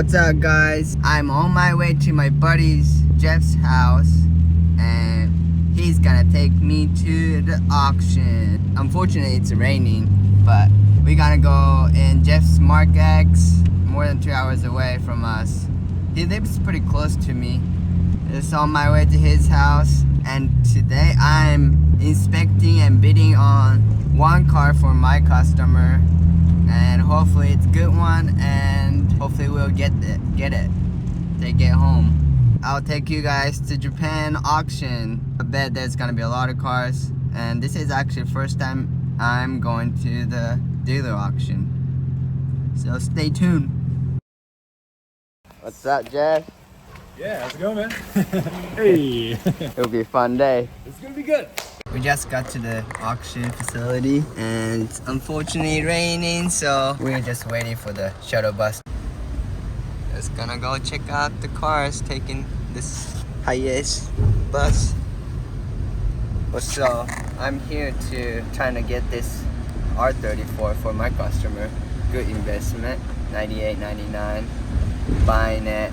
What's up, guys? I'm on my way to my buddy's Jeff's house and he's gonna take me to the auction. Unfortunately, it's raining, but we're gonna go in Jeff's Mark X, more than 2 hours away from us. He lives pretty close to me. It's on my way to his house, and today I'm inspecting and bidding on one car for my customer, and hopefully it's a good one, and hopefully we'll get it take it home. I'll take you guys to Japan auction. I bet there's gonna be a lot of cars, and this is actually the first time I'm going to the dealer auction, so stay tuned. What's up, Jeff? Yeah, how's it going, man? Hey! It'll be a fun day. It's gonna be good. We just got to the auction facility and it's unfortunately raining, so we're just waiting for the shuttle bus. Just gonna go check out the cars taking this highest bus. So I'm here to trying to get this R34 for my customer. Good investment, $98.99. Buying it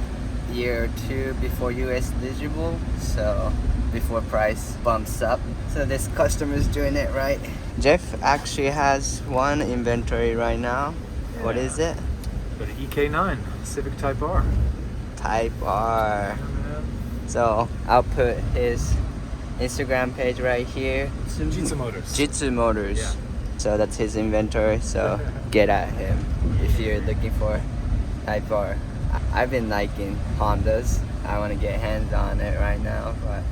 year or two before US eligible, so before price bumps up. So this customer is doing it right. Jeff actually has one inventory right now. Yeah. What is it? Got an EK9 Civic Type R. Type R. So I'll put his Instagram page right here. Jitsu Motors. Jitsu Motors. Yeah. So that's his inventory. So get at him if you're looking for Type R. I've been liking Hondas. I want to get hands on it right now, but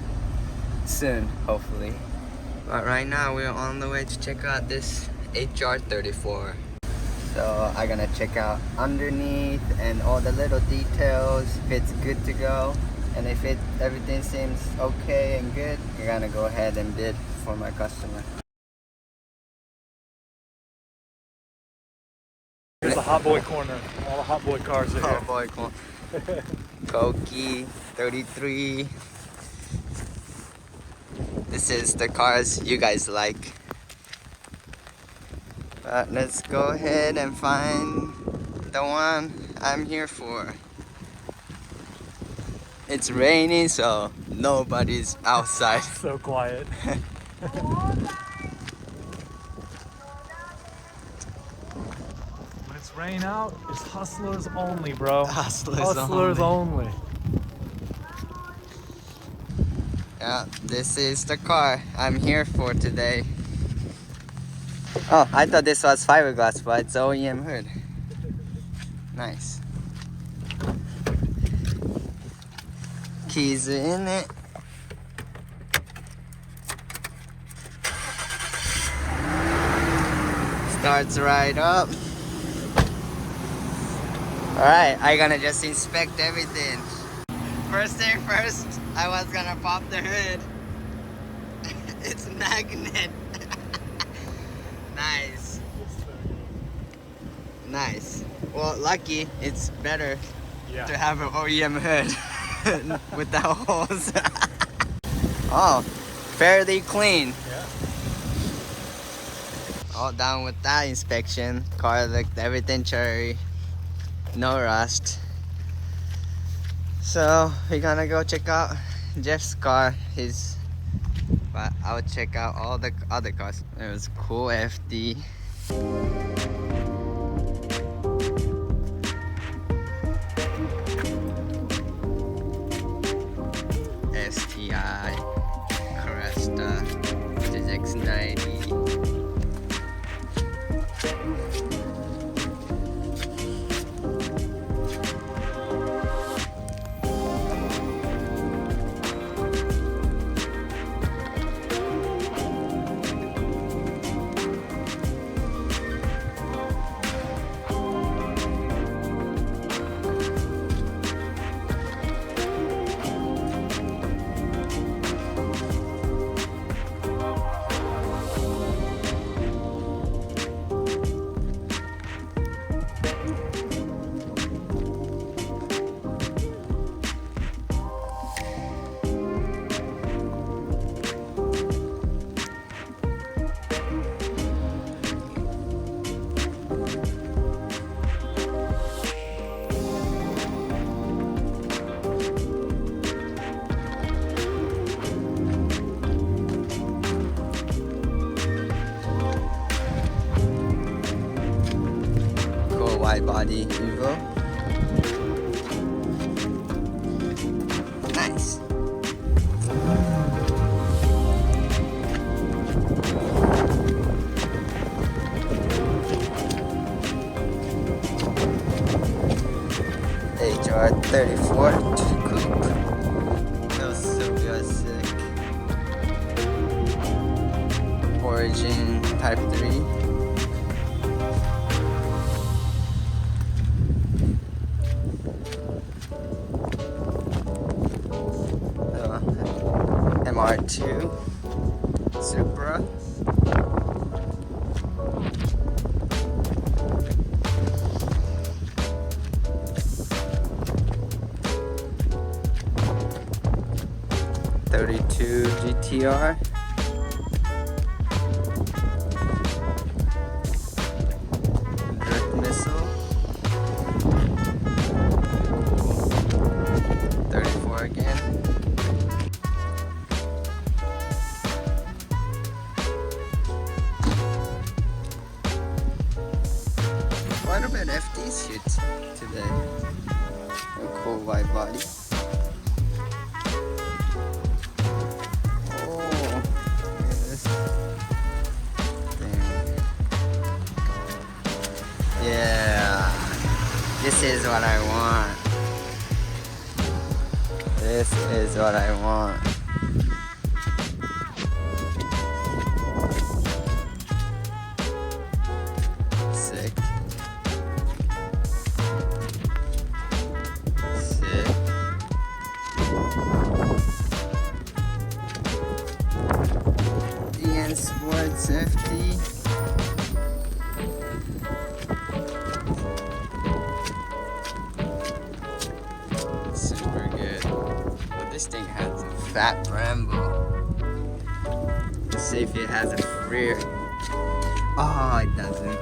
soon, hopefully. But right now we're on the way to check out this HR34. So I'm gonna check out underneath and all the little details, if it's good to go, and if everything seems okay and good, we're gonna go ahead and bid for my customer. Here's the hot boy corner. All the hot boy cars are here. Hot boy corner. Koki 33. This is the cars you guys like. But let's go ahead and find the one I'm here for. It's raining, so nobody's outside. So quiet. When it's rain out, it's hustlers only, bro. Hustlers only. only. Yeah, this is the car I'm here for today. Oh, I thought this was fiberglass, but it's OEM hood. Nice. Keys are in it. Starts right up. Alright, I'm gonna just inspect everything. First thing first, I was gonna pop the hood. It's magnet. Nice. Nice. Well, lucky, it's better to have an OEM hood without holes. Oh, fairly clean. Yeah. All done with that inspection. Car looked everything cherry. No rust. So we're gonna go check out Jeff's car. But I'll check out all the other cars. It was cool FD. STI, Cresta, X90. the Evo. Nice. HR34 coupe. Feels so good, sick. Origin Type 3. MR2 Supra. '32 GTR. Drift missile. 34 again. Quite a bit FD shoot today. A cool wide body. Oh, look at this thing. Yeah, this is what I want. This is what I want. Sick. Sick. DN Sports FT. Super good. But this thing has a fat Brembo. Let's see if it has a rear. Oh, it doesn't.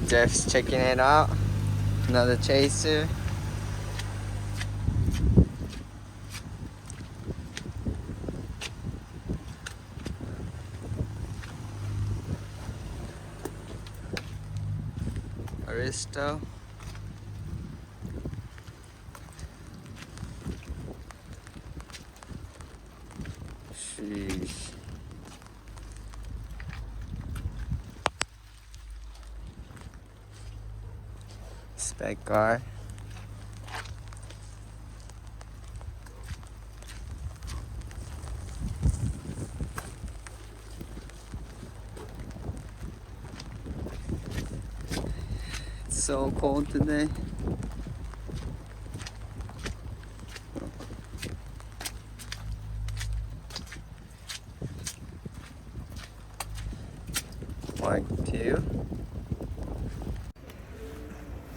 Jeff's checking it out. Another chaser. Aristo. Sheesh. Spec car. It's so cold today. Mark 2.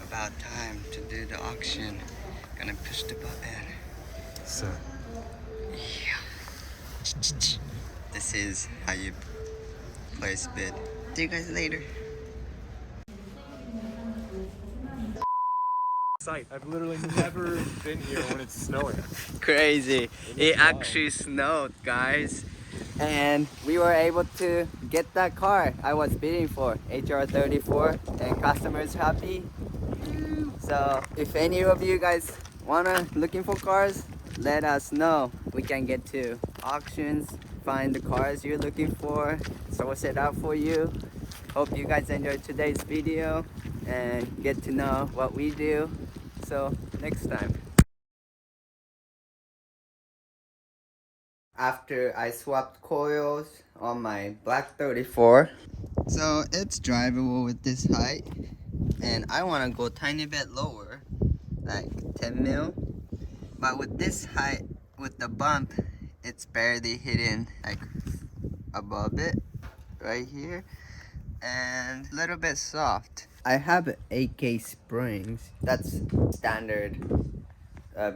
About time to do the auction. Gonna push the button. So, yeah. This is how you place bid. See you guys later. Sight. I've literally never been here when it's snowing. Crazy. It actually snowed, guys. And we were able to get that car I was bidding for, HR34, and customers happy. So if any of you guys looking for cars, let us know. We can get to auctions, find the cars you're looking for, source it out for you. Hope you guys enjoyed today's video and get to know what we do. So next time. After I swapped coils on my black 34, so it's drivable with this height, and I want to go tiny bit lower, like 10 mil, but with this height, with the bump, it's barely hitting like above it right here, and a little bit soft. I have 8K springs. That's standard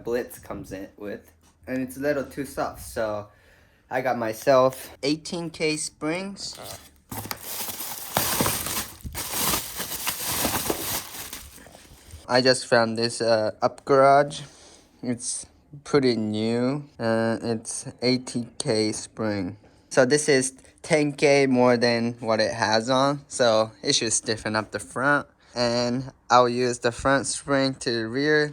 Blitz comes in with, and it's a little too soft, so I got myself 18K springs. I just found this up garage. It's pretty new. It's 80K spring. So this is 10K more than what it has on. So it should stiffen up the front. And I'll use the front spring to the rear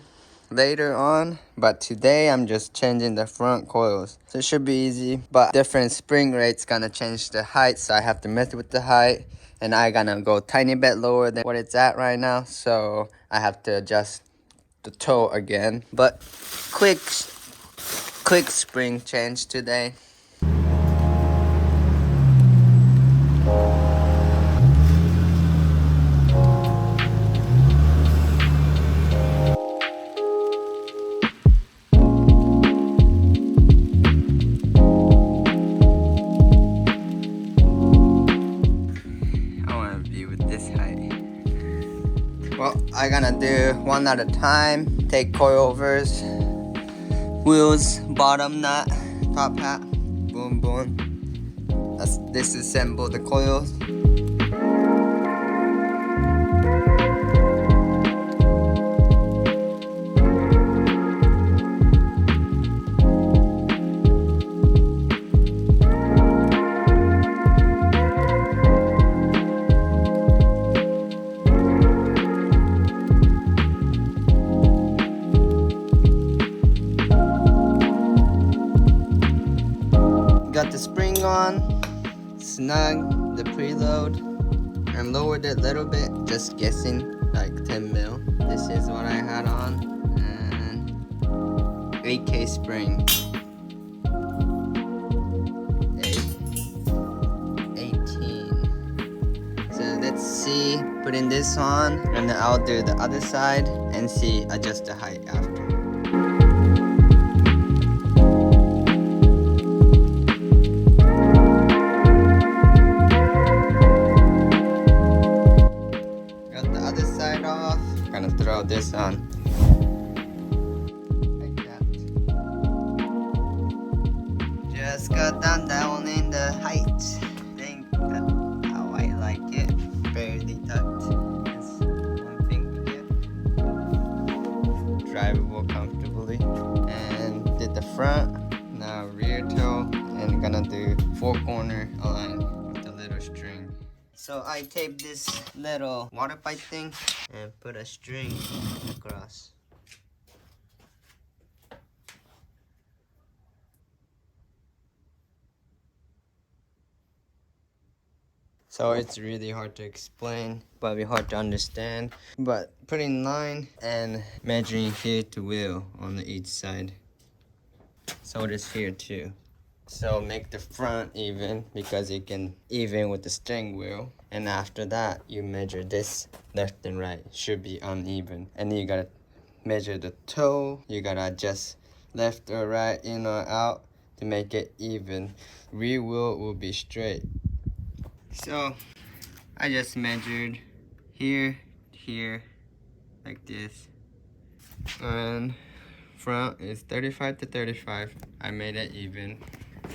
later on. But today I'm just changing the front coils. So it should be easy. But different spring rates gonna change the height. So I have to mess with the height. And I gonna go tiny bit lower than what it's at right now. So I have to adjust the toe again. But quick spring change today. Well, I'm gonna do one at a time. Take coilovers, wheels, bottom nut, top hat, boom boom. Let's disassemble the coils. Got the spring on, snug the preload, and lowered it a little bit, just guessing, like 10 mil. This is what I had on, and 8K spring. 18. So let's see, putting this on, and then I'll do the other side and see, adjust the height after. Throw this on like that. Just got done downloading the height. Think that's how I like it. Barely tucked. That's one thing to get. Drivable comfortably. And did the front. Now rear toe. And gonna do 4-corner align with the little string. So I taped this little water pipe thing and put a string across. So it's really hard to explain, probably hard to understand. But putting line and measuring here to wheel on each side. So it is here too. So make the front even because you can even with the string wheel. And after that, you measure this left and right. Should be uneven. And then you gotta measure the toe. You gotta adjust left or right, in or out to make it even. Rear wheel will be straight. So I just measured here, here, like this. And front is 35 to 35. I made it even.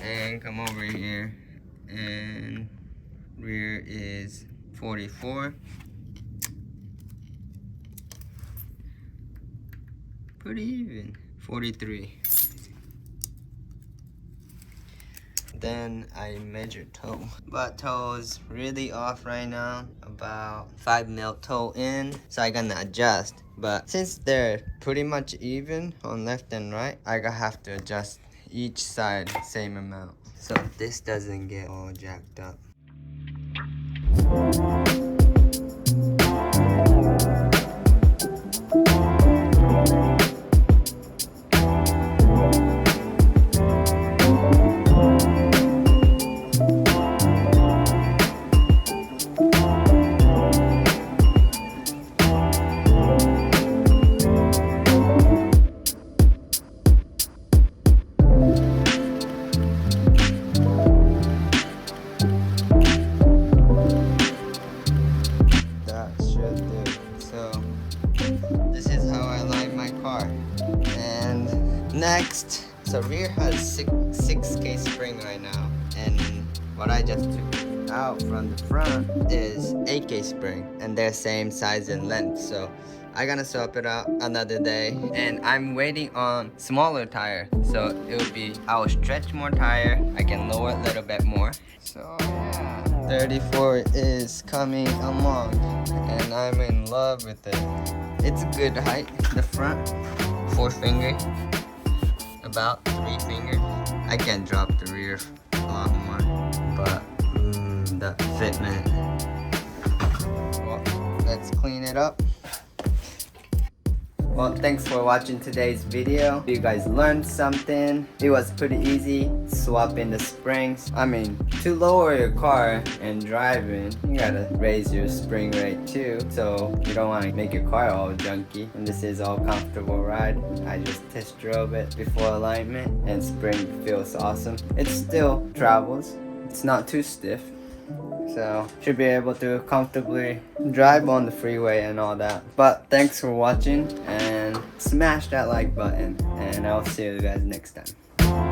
And come over here, and rear is 44. Pretty even. 43. Then I measured toe, but toe is really off right now, about 5 mil toe in, so I gonna adjust. But since they're pretty much even on left and right, I gonna have to adjust each side same amount, so this doesn't get all jacked up. Next, so rear has 6K spring right now, and what I just took out from the front is 8K spring, and they're same size and length, so I'm gonna swap it out another day. And I'm waiting on smaller tire. So it will be, I will stretch more tire. I can lower it a little bit more. So yeah. 34 is coming along. And I'm in love with it. It's a good height. The front, 4 finger. About 3 finger. I can drop the rear a lot more. But the fitment. Well, let's clean it up. Well, thanks for watching today's video. You guys learned something. It was pretty easy swapping the springs. I mean, to lower your car and driving, you gotta raise your spring rate too. So you don't want to make your car all junky. And this is all comfortable ride. I just test drove it before alignment and spring feels awesome. It still travels. It's not too stiff. So should be able to comfortably drive on the freeway and all that. But thanks for watching and smash that like button, and I'll see you guys next time.